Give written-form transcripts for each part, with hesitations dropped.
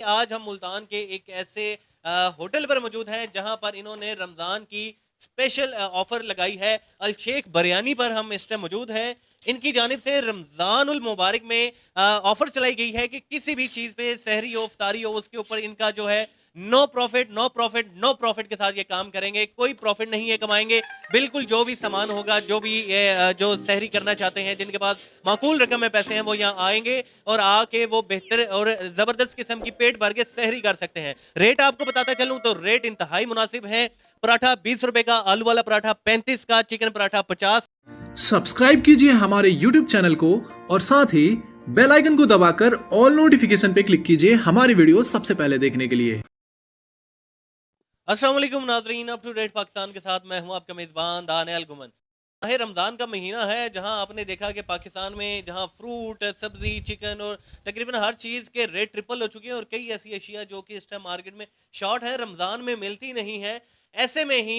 आज हम मुल्तान के एक ऐसे होटल पर मौजूद हैं जहां पर इन्होंने रमज़ान की स्पेशल ऑफ़र लगाई है। अल शेख बिरयानी पर हम इस टाइम मौजूद हैं। इनकी जानिब से रमज़ानुल मुबारक में ऑफ़र चलाई गई है कि किसी भी चीज़ पे सहरी हो, इफ्तारी हो, उसके ऊपर इनका जो है no profit, no profit, no profit के साथ ये काम करेंगे। कोई प्रॉफ़िट नहीं ये कमाएँगे। बिल्कुल जो भी सामान होगा, जो भी ये जो सहरी करना चाहते हैं, जिनके पास माकूल रकम में पैसे हैं, वो यहाँ आएँगे और आके वो बेहतर और ज़बरदस्त किस्म की पेट भर के सहरी कर सकते हैं। रेट आपको बताता चलूँ तो रेट इंतहाई मुनासिब है। पराठा 20 रुपए का, आलू वाला पराठा 35 का, चिकन पराठा 50। सब्सक्राइब कीजिए हमारे YouTube चैनल को और साथ ही बेल आइकन को दबाकर ऑल नोटिफिकेशन पे क्लिक कीजिए हमारी वीडियो सबसे पहले देखने के लिए। अस्सलाम वालेकुम नाज़रीन, अप टू डेट पाकिस्तान के साथ मैं हूं आपका मेज़बान दानियल गुमन। माह रमज़ान का महीना है जहां आपने देखा कि पाकिस्तान में जहां फ्रूट, सब्ज़ी, चिकन और तकरीबन हर चीज़ के रेट ट्रिपल हो चुके हैं और कई ऐसी अशिया जो कि इस टाइम मार्केट में शॉर्ट है, रमज़ान में मिलती नहीं है। ऐसे में ही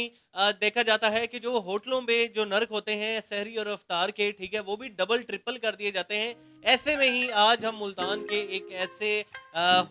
देखा जाता है कि जो होटलों में जो नर्क होते हैं सहरी और इफ्तार के, ठीक है, वो भी डबल ट्रिपल कर दिए जाते हैं। ऐसे में ही आज हम मुल्तान के एक ऐसे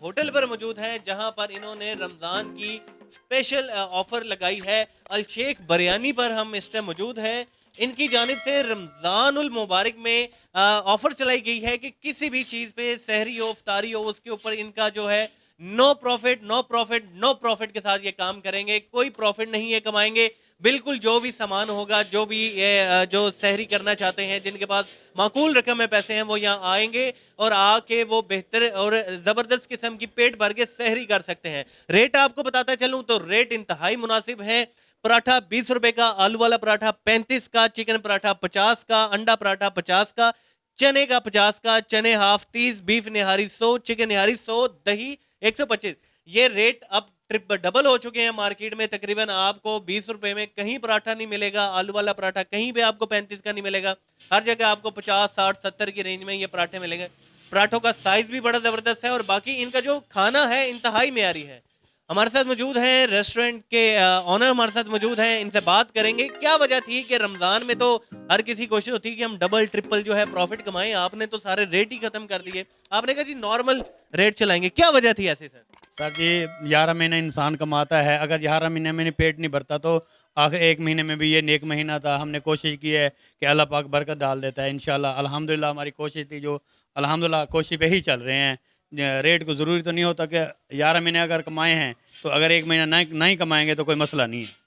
होटल पर मौजूद हैं जहां पर इन्होंने रमज़ान की स्पेशल ऑफ़र लगाई है। अल शेख बिरयानी पर हम इस टाइम मौजूद हैं। इनकी जानिब से रमज़ानुल मुबारक में ऑफ़र चलाई गई है कि किसी भी चीज़ पे सहरी हो, इफ्तारी हो, उसके ऊपर इनका जो है no profit, no profit, no profit के साथ ये काम करेंगे। कोई प्रॉफ़िट नहीं ये कमाएँगे। बिल्कुल जो भी सामान होगा, जो भी ये जो सहरी करना चाहते हैं, जिनके पास माकूल रकम में पैसे हैं, वो यहाँ आएँगे और आके वो बेहतर और ज़बरदस्त किस्म की पेट भर के सहरी कर सकते हैं। रेट आपको बताता चलूँ तो रेट इंतहाई मुनासिब है। पराठा 20 रुपए का, आलू वाला पराठा 35 का, चिकन पराठा 50 का, अंडा पराठा 50 का, चने का 50 का, चने हाफ 30, बीफ निहारी 100, चिकन निहारी 100, दही 125। ये रेट अब ट्रिप डबल हो चुके हैं मार्केट में। तकरीबन आपको 20 रुपए में कहीं पराठा नहीं मिलेगा, आलू वाला पराठा कहीं पे आपको 35 का नहीं मिलेगा। हर जगह आपको 50, 60, 70 की रेंज में ये पराठे मिलेंगे। पराठों का साइज भी बड़ा जबरदस्त है और बाकी इनका जो खाना है इंतहाई मेयारी है। हमारे साथ मौजूद हैं रेस्टोरेंट के ऑनर, हमारे साथ मौजूद हैं। इनसे बात करेंगे क्या वजह थी कि रमजान में तो हर किसी की कोशिश होती है कि हम डबल ट्रिपल जो है प्रॉफिट कमाएं। आपने तो सारे रेट ही खत्म कर दिए। आपने कहा जी नॉर्मल रेट चलाएंगे, क्या वजह थी ऐसे सर? सर जी 11 महीने इंसान कमाता है, अगर 11 महीने में पेट नहीं भरता तो आखिर एक महीने में भी ये नेक महीना था। हमने कोशिश की है कि अल्लाह पाक बरकत डाल देता है इंशाल्लाह। अल्हम्दुलिल्लाह हमारी कोशिश थी जो अल्हम्दुलिल्लाह कोशिश पे ही चल रहे हैं। रेट को ज़रूरी तो नहीं होता कि 11 महीने अगर कमाए हैं तो अगर एक महीना नहीं कमाएंगे तो कोई मसला नहीं है।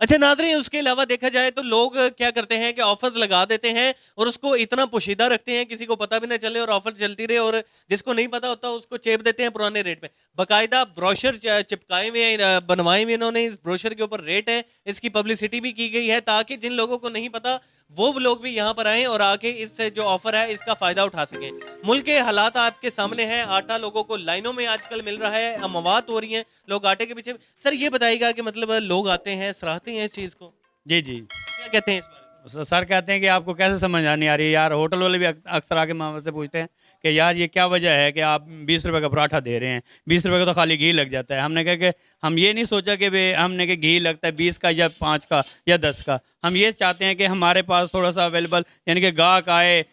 अच्छा नाज़रीन, उसके अलावा देखा जाए तो लोग क्या करते हैं कि ऑफर्स लगा देते हैं और उसको इतना पोशीदा रखते हैं किसी को पता भी ना चले और ऑफर चलती रहे, और जिसको नहीं पता होता उसको चेप देते हैं पुराने रेट में। बाकायदा ब्रोशर चिपकाए हुए हैं, बनवाए हुए इन्होंने। इस ब्रोशर के ऊपर रेट है, इसकी पब्लिसिटी भी की गई है ताकि जिन लोगों को नहीं पता वो लोग भी यहाँ पर आएं और आके इस जो ऑफर है इसका फायदा उठा सकें। मुल्क के हालात आपके सामने हैं। आटा लोगों को लाइनों में आजकल मिल रहा है, मवाद हो रही हैं, लोग आटे के पीछे। सर ये बताइएगा कि मतलब लोग आते हैं, सराहते हैं इस चीज़ को, जी जी। क्या कहते हैं इस बारे सर कहते हैं कि आपको कैसे समझ नहीं आ रही है यार। होटल वाले भी अक्सर आके मामा से पूछते हैं कि यार ये क्या वजह है कि आप 20 रुपए का पराठा दे रहे हैं, 20 रुपए का तो खाली घी लग जाता है। हमने कहा कि हम ये नहीं सोचा कि भाई हमने कि घी लगता है 20 का या 5 का या 10 का। हम ये चाहते हैं कि हमारे पास थोड़ा सा अवेलेबल, यानी कि गाहक आए,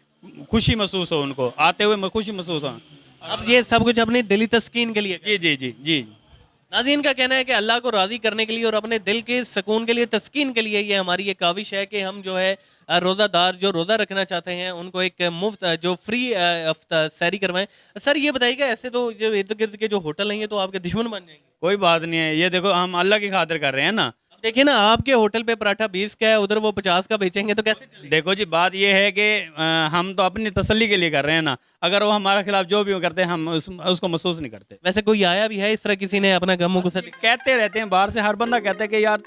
खुशी महसूस हो, उनको आते हुए खुशी महसूस हो। में? अब ये सब कुछ अपनी दिली तस्कीन के लिए। जी जी जी जी। नाज़रीन का कहना है कि अल्लाह को राज़ी करने के लिए और अपने दिल के सुकून के लिए, तस्कीन के लिए, ये हमारी ये काविश है कि हम जो है रोज़ादार जो रोज़ा रखना चाहते हैं उनको एक मुफ्त जो फ्री सैरी करवाएं। सर ये बताइएगा, ऐसे तो जो इर्द गिर्द के जो होटल हैं ये तो आपके दुश्मन बन जाएंगे। कोई बात नहीं है, ये देखो हम अल्लाह की खातिर कर रहे हैं ना। अब देखिए ना, आपके होटल पे पराठा 20 का है, उधर वो 50 का बेचेंगे तो कैसे चलेगा? देखो जी बात ये है कि हम तो अपनी तसल्ली के लिए कर रहे हैं ना। अगर वो हमारे खिलाफ जो भी वो करते हैं हम उसको महसूस नहीं करते। वैसे कोई आया भी है इस तरह, किसी ने अपना गम गुस्सा कहते रहते हैं बाहर से, हर बंदा कहता है कि यार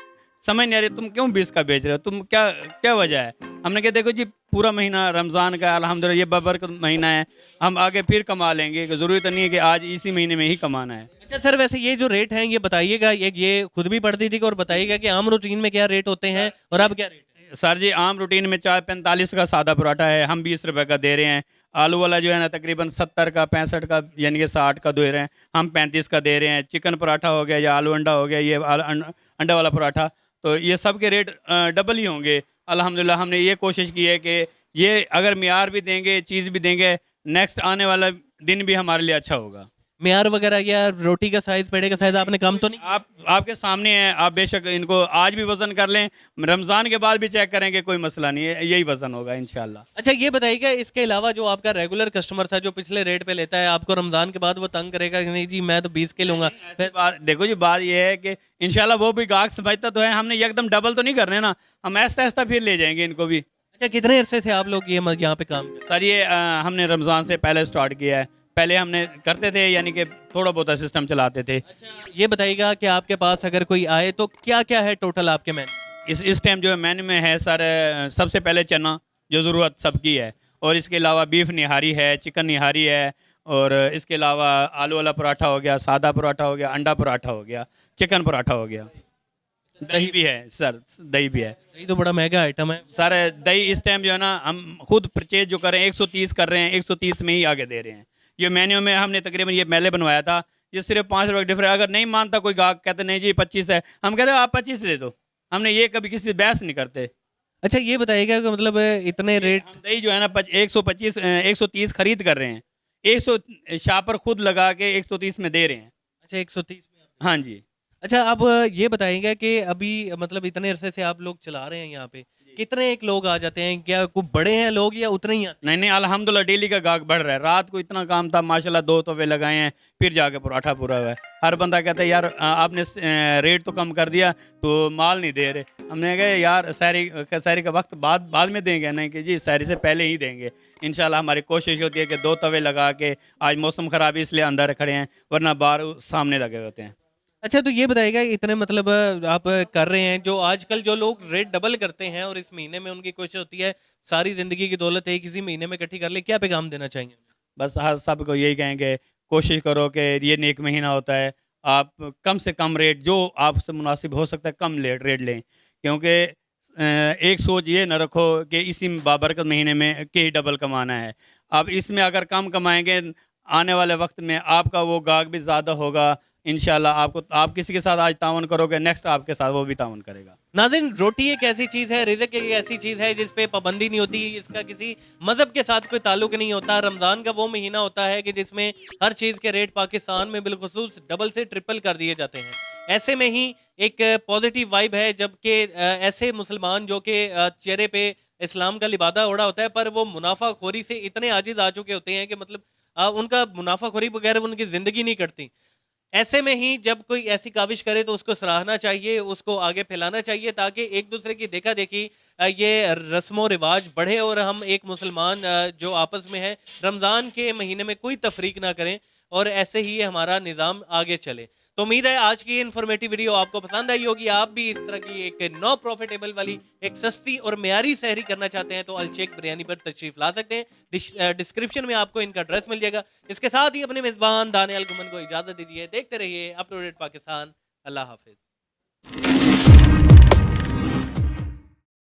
समझ नहीं आ रही तुम क्यों 20 का बेच रहे हो, तुम क्या क्या वजह है। हमने कहा देखो जी पूरा महीना रमज़ान का अल्हम्दुलिल्लाह ये बबरकत महीना है, हम आगे फिर कमा लेंगे, ज़रूरी तो नहीं है कि आज इसी महीने में ही कमाना है। अच्छा सर, वैसे ये जो रेट हैं ये बताइएगा, ये खुद भी पढ़ दीजिएगा और बताइएगा कि आम रूटीन में क्या रेट होते हैं और अब क्या रेट है? सर जी आम रूटीन में चाय 45 का सादा पराठा है, हम 20 रुपए का दे रहे हैं। आलू वाला जो है ना तकरीबन 70 का, 65 का, यानी कि 60 का दे रहे हैं, हम 35 का दे रहे हैं। चिकन पराठा हो गया या आलू अंडा हो गया, ये अंडा वाला पराठा, तो ये सब के रेट डबल ही होंगे। अल्हम्दुलिल्लाह हमने ये कोशिश की है कि ये अगर मियार भी देंगे, चीज़ भी देंगे, नेक्स्ट आने वाला दिन भी हमारे लिए अच्छा होगा। मेयार वगैरह या रोटी का साइज, पेड़े का साइज आपने कम तो नहीं? आपके सामने है, आप बेशक इनको आज भी वजन कर लें, रमज़ान के बाद भी चेक करेंगे, कोई मसला नहीं है, यही वजन होगा इंशाल्लाह। अच्छा ये बताइएगा, इसके अलावा जो आपका रेगुलर कस्टमर था जो पिछले रेट पे लेता है, आपको रमजान के बाद वो तंग करेगा कि नहीं जी मैं तो 20 के लूंगा? ऐसी बात देखो जी, बात ये है कि इंशाल्लाह वो भी गाहक समझता तो है, हमने एकदम डबल तो नहीं करने ना, हम ऐसा ऐसा फिर ले जाएंगे इनको भी। अच्छा कितने अरसे से आप लोग ये यहाँ पे काम कर? सर ये हमने रमज़ान से पहले स्टार्ट किया है, पहले हमने करते थे, यानी कि थोड़ा बहुत सिस्टम चलाते थे। अच्छा ये बताइएगा कि आपके पास अगर कोई आए तो क्या क्या है टोटल आपके मेन्यू? इस टाइम जो मेन्यू में है सर, सबसे पहले चना जो ज़रूरत सबकी है, और इसके अलावा बीफ निहारी है, चिकन निहारी है, और इसके अलावा आलू वाला पराठा हो गया, सादा पराठा हो गया, अंडा पराठा हो गया, चिकन पराठा हो गया, दही भी है सर, दही भी है। ये तो बड़ा महंगा आइटम है सर दही इस टाइम जो है ना, हम खुद परचेज जो कर रहे हैं 130 कर रहे हैं, 130 में ही आगे दे रहे हैं। ये मेन्यू में हमने तकरीबन ये पहले बनवाया था, ये सिर्फ 5 रुपये डिफरेंस। अगर नहीं मानता कोई गाहक, कहते नहीं जी 25 है, हम कहते आप 25 दे दो, हमने ये कभी किसी से बहस नहीं करते। अच्छा ये बताइएगा कि मतलब इतने रेट? हम दही जो है ना 125 130 खरीद कर रहे हैं, 100 शापर खुद लगा के 130 में दे रहे हैं। अच्छा 130 में? हाँ जी। अच्छा अब ये बताइएगा कि अभी मतलब इतने अरसे से आप लोग चला रहे हैं यहाँ पे, कितने एक लोग आ जाते हैं? क्या कुछ बड़े हैं लोग या उतने ही आते नहीं नहीं, अल्हम्दुलिल्लाह डेली का गाहक बढ़ रहा है। रात को इतना काम था माशाल्लाह, 2 तवे लगाए हैं, फिर जाके पराठा पूरा हुआ है। हर बंदा कहता है यार आपने रेट तो कम कर दिया तो माल नहीं दे रहे। हमने कहा यार सहरी का वक्त बाद में देंगे, नहीं कि जी सहरी से पहले ही देंगे इंशाल्लाह। हमारी कोशिश होती है कि 2 तवे लगा के, आज मौसम ख़राब है इसलिए अंदर खड़े हैं, वरना बाहर सामने लगे होते हैं। अच्छा तो ये बताइएगा इतने मतलब आप कर रहे हैं, जो आजकल जो लोग रेट डबल करते हैं और इस महीने में उनकी कोशिश होती है सारी जिंदगी की दौलत एक इसी महीने में इकट्ठी कर ले, क्या पैगाम देना चाहेंगे? बस हर सबको यही कहेंगे, कोशिश करो कि ये नेक महीना होता है, आप कम से कम रेट जो आपसे मुनासिब हो सकता है कम रेट लें, क्योंकि एक सोच ये न रखो कि इसी बाबरकत महीने में के ही डबल कमाना है। अब इसमें अगर कम कमाएंगे, आने वाले वक्त में आपका वो गाहक भी ज़्यादा होगा इंशाल्लाह। आप किसी के साथ आज तावन करोगे, नेक्स्ट आपके साथ वो भी तावन करेगा। नाज़रीन रोटी एक ऐसी चीज़ है, रिज़्क़ एक ऐसी चीज़ है जिस पे पाबंदी नहीं होती, इसका किसी मज़हब के साथ कोई ताल्लुक नहीं होता। रमज़ान का वो महीना होता है कि जिसमें हर चीज़ के रेट पाकिस्तान में बिलखुसूस डबल से ट्रिपल कर दिए जाते हैं। ऐसे में ही एक पॉजिटिव वाइब है, जबकि ऐसे मुसलमान जो कि चेहरे पे इस्लाम का लिबादा ओढ़ा होता है, पर वो मुनाफाखोरी से इतने आजिज़ आ चुके होते हैं कि मतलब उनका मुनाफाखोरी बगैर उनकी ज़िंदगी नहीं कटती। ऐसे में ही जब कोई ऐसी काविश करे तो उसको सराहना चाहिए, उसको आगे फैलाना चाहिए, ताकि एक दूसरे की देखा देखी ये रस्मो रिवाज बढ़े और हम एक मुसलमान जो आपस में है रमज़ान के महीने में कोई तफरीक ना करें, और ऐसे ही हमारा निज़ाम आगे चले। तो उम्मीद है आज की इन्फॉर्मेटिव वीडियो आपको पसंद आई होगी। आप भी इस तरह की एक नो प्रॉफिटेबल वाली एक सस्ती और मेयारी सहरी करना चाहते हैं तो अलशेख बिरयानी पर तशरीफ ला सकते हैं। डिस्क्रिप्शन में आपको इनका एड्रेस मिल जाएगा। इसके साथ ही अपने मेज़बान दानियल गुमन को इजाज़त दीजिए। देखते रहिए अप टू डेट पाकिस्तान। अल्लाह हाफिज़।